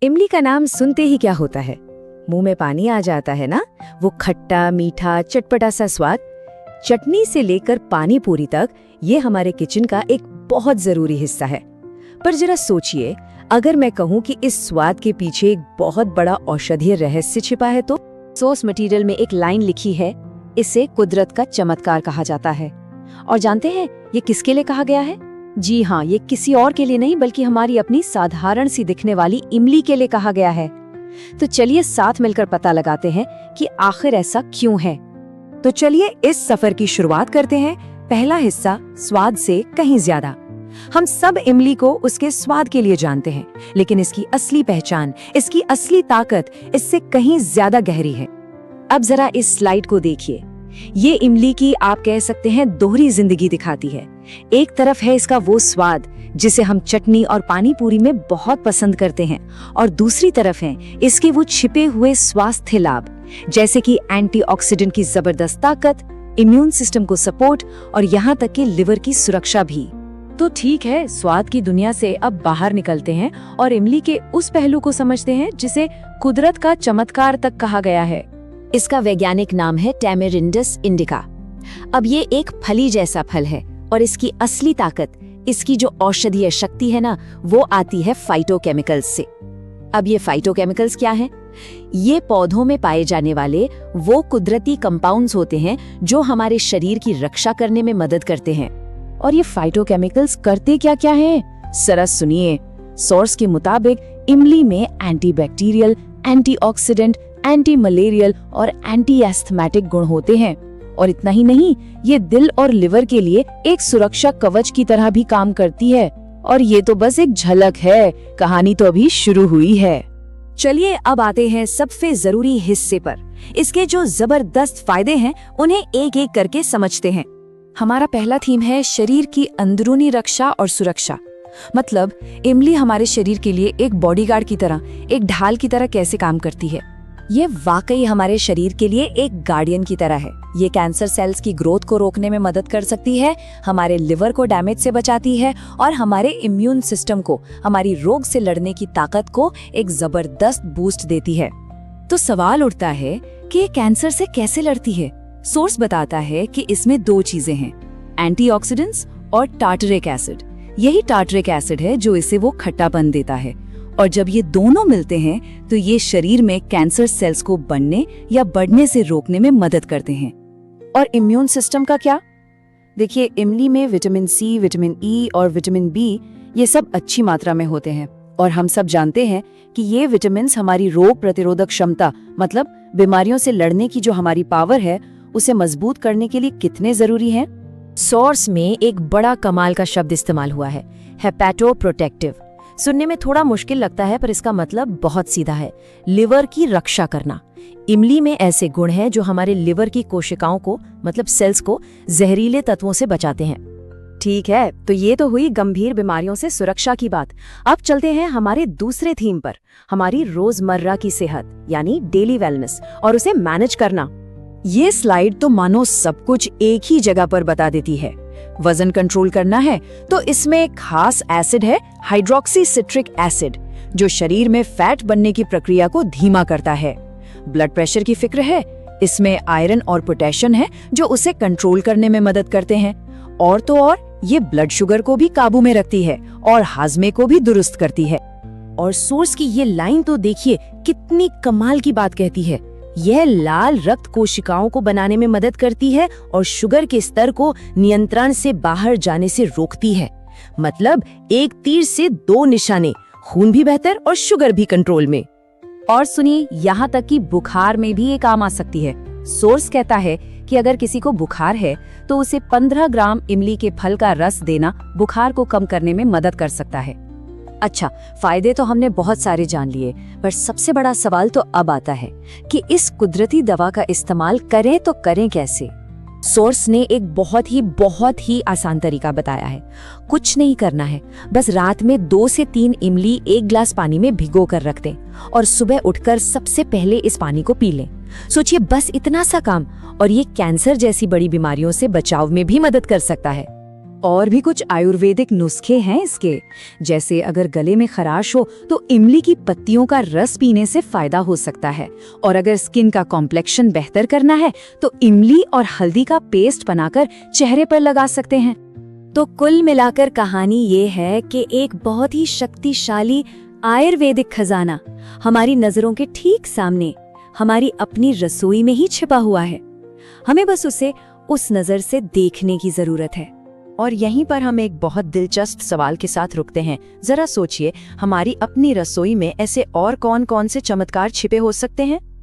इमली का नाम सुनते ही क्या होता है, मुंह में पानी आ जाता है ना। वो खट्टा मीठा चटपटा सा स्वाद, चटनी से लेकर पानी पूरी तक, ये हमारे किचन का एक बहुत जरूरी हिस्सा है। पर जरा सोचिए, अगर मैं कहूँ कि इस स्वाद के पीछे एक बहुत बड़ा औषधीय रहस्य छिपा है तो। सोर्स मटेरियल में एक लाइन लिखी है, इसे कुदरत का चमत्कार कहा जाता है। और जानते हैं ये किसके लिए कहा गया है? जी हाँ, ये किसी और के लिए नहीं बल्कि हमारी अपनी साधारण सी दिखने वाली इमली के लिए कहा गया है। तो चलिए साथ मिलकर पता लगाते हैं कि आखिर ऐसा क्यों है। तो चलिए इस सफर की शुरुआत करते हैं। पहला हिस्सा, स्वाद से कहीं ज्यादा। हम सब इमली को उसके स्वाद के लिए जानते हैं, लेकिन इसकी असली पहचान, इसकी असली ताकत इससे कहीं ज्यादा गहरी है। अब जरा इस स्लाइड को देखिए। ये इमली की, आप कह सकते हैं, दोहरी जिंदगी दिखाती है। एक तरफ है इसका वो स्वाद जिसे हम चटनी और पानी पूरी में बहुत पसंद करते हैं, और दूसरी तरफ है इसके वो छिपे हुए स्वास्थ्य लाभ, जैसे कि एंटीऑक्सीडेंट की जबरदस्त ताकत, इम्यून सिस्टम को सपोर्ट और यहाँ तक कि लिवर की सुरक्षा भी। तो ठीक है, स्वाद की दुनिया से अब बाहर निकलते हैं और इमली के उस पहलू को समझते हैं जिसे कुदरत का चमत्कार तक कहा गया है। इसका वैज्ञानिक नाम है टैमेरिंडस इंडिका। अब ये एक फली जैसा फल है और इसकी असली ताकत, इसकी जो औषधीय शक्ति है ना, वो आती है फाइटोकेमिकल्स से। अब ये फाइटोकेमिकल्स क्या हैं? ये पौधों में पाए जाने वाले वो कुदरती कंपाउंड्स होते हैं जो हमारे शरीर की रक्षा करने में मदद करते हैं। और ये फाइटोकेमिकल्स करते क्या क्या हैं? जरा सुनिए। सोर्स के मुताबिक इमली में एंटीबैक्टीरियल, एंटीऑक्सीडेंट, एंटी मलेरियल और एंटी एस्थमेटिक गुण होते हैं। और इतना ही नहीं, ये दिल और लिवर के लिए एक सुरक्षा कवच की तरह भी काम करती है। और ये तो बस एक झलक है, कहानी तो अभी शुरू हुई है। चलिए अब आते हैं सबसे जरूरी हिस्से पर। इसके जो जबरदस्त फायदे हैं उन्हें एक एक करके समझते हैं। हमारा पहला थीम है शरीर की अंदरूनी रक्षा और सुरक्षा। मतलब इमली हमारे शरीर के लिए एक बॉडीगार्ड की तरह, एक ढाल की तरह कैसे काम करती है। ये वाकई हमारे शरीर के लिए एक गार्डियन की तरह है। ये कैंसर सेल्स की ग्रोथ को रोकने में मदद कर सकती है, हमारे लिवर को डैमेज से बचाती है और हमारे इम्यून सिस्टम को, हमारी रोग से लड़ने की ताकत को एक जबरदस्त बूस्ट देती है। तो सवाल उठता है कि ये कैंसर से कैसे लड़ती है। सोर्स बताता है कि इसमें दो चीजें हैं, एंटीऑक्सीडेंट्स और टार्टरिक एसिड। यही टार्टरिक एसिड है जो इसे वो खट्टापन देता है, और जब ये दोनों मिलते हैं तो ये शरीर में कैंसर सेल्स को बनने या बढ़ने से रोकने में मदद करते हैं। और इम्यून सिस्टम का क्या? देखिए, इमली में विटामिन सी, विटामिन ई और विटामिन बी, ये सब अच्छी मात्रा में होते हैं। और हम सब जानते हैं कि ये विटामिन हमारी रोग प्रतिरोधक क्षमता, मतलब बीमारियों से लड़ने की जो हमारी पावर है, उसे मजबूत करने के लिए कितने जरूरी हैं। सोर्स में एक बड़ा कमाल का शब्द इस्तेमाल हुआ है, हेपेटोप्रोटेक्टिव। सुनने में थोड़ा मुश्किल लगता है पर इसका मतलब बहुत सीधा है, लिवर की रक्षा करना। इमली में ऐसे गुण हैं जो हमारे लिवर की कोशिकाओं को, मतलब सेल्स को, जहरीले तत्वों से बचाते हैं। ठीक है, तो ये तो हुई गंभीर बीमारियों से सुरक्षा की बात। अब चलते हैं हमारे दूसरे थीम पर, हमारी रोजमर्रा की सेहत यानी डेली वेलनेस और उसे मैनेज करना। ये स्लाइड तो मानो सब कुछ एक ही जगह पर बता देती है। वजन कंट्रोल करना है तो इसमें एक खास एसिड है, हाइड्रोक्सी सिट्रिक एसिड, जो शरीर में फैट बनने की प्रक्रिया को धीमा करता है। ब्लड प्रेशर की फिक्र है, इसमें आयरन और पोटेशियम है जो उसे कंट्रोल करने में मदद करते हैं। और तो और ये ब्लड शुगर को भी काबू में रखती है और हाजमे को भी दुरुस्त करती है। और सोर्स की ये लाइन तो देखिए, कितनी कमाल की बात कहती है। यह लाल रक्त कोशिकाओं को बनाने में मदद करती है और शुगर के स्तर को नियंत्रण से बाहर जाने से रोकती है। मतलब एक तीर से दो निशाने, खून भी बेहतर और शुगर भी कंट्रोल में। और सुनिए, यहाँ तक कि बुखार में भी ये काम आ सकती है। सोर्स कहता है कि अगर किसी को बुखार है तो उसे 15 ग्राम इमली के फल का रस देना बुखार को कम करने में मदद कर सकता है। अच्छा, फायदे तो हमने बहुत सारे जान लिए, पर सबसे बड़ा सवाल तो अब आता है कि इस कुदरती दवा का इस्तेमाल करें तो करें कैसे। सोर्स ने एक बहुत ही आसान तरीका बताया है। कुछ नहीं करना है, बस रात में 2 से 3 इमली 1 ग्लास पानी में भिगो कर रख दें और सुबह उठकर सबसे पहले इस पानी को पी लें। सोचिए, बस इतना सा काम, और ये कैंसर जैसी बड़ी बीमारियों से बचाव में भी मदद कर सकता है। और भी कुछ आयुर्वेदिक नुस्खे हैं इसके। जैसे अगर गले में खराश हो तो इमली की पत्तियों का रस पीने से फायदा हो सकता है, और अगर स्किन का कॉम्प्लेक्शन बेहतर करना है तो इमली और हल्दी का पेस्ट बनाकर चेहरे पर लगा सकते हैं। तो कुल मिलाकर कहानी ये है कि एक बहुत ही शक्तिशाली आयुर्वेदिक खजाना हमारी नजरों के ठीक सामने हमारी अपनी रसोई में ही छिपा हुआ है। हमें बस उसे उस नजर से देखने की जरूरत है। और यहीं पर हम एक बहुत दिलचस्प सवाल के साथ रुकते हैं। जरा सोचिए, हमारी अपनी रसोई में ऐसे और कौन-कौन से चमत्कार छिपे हो सकते हैं?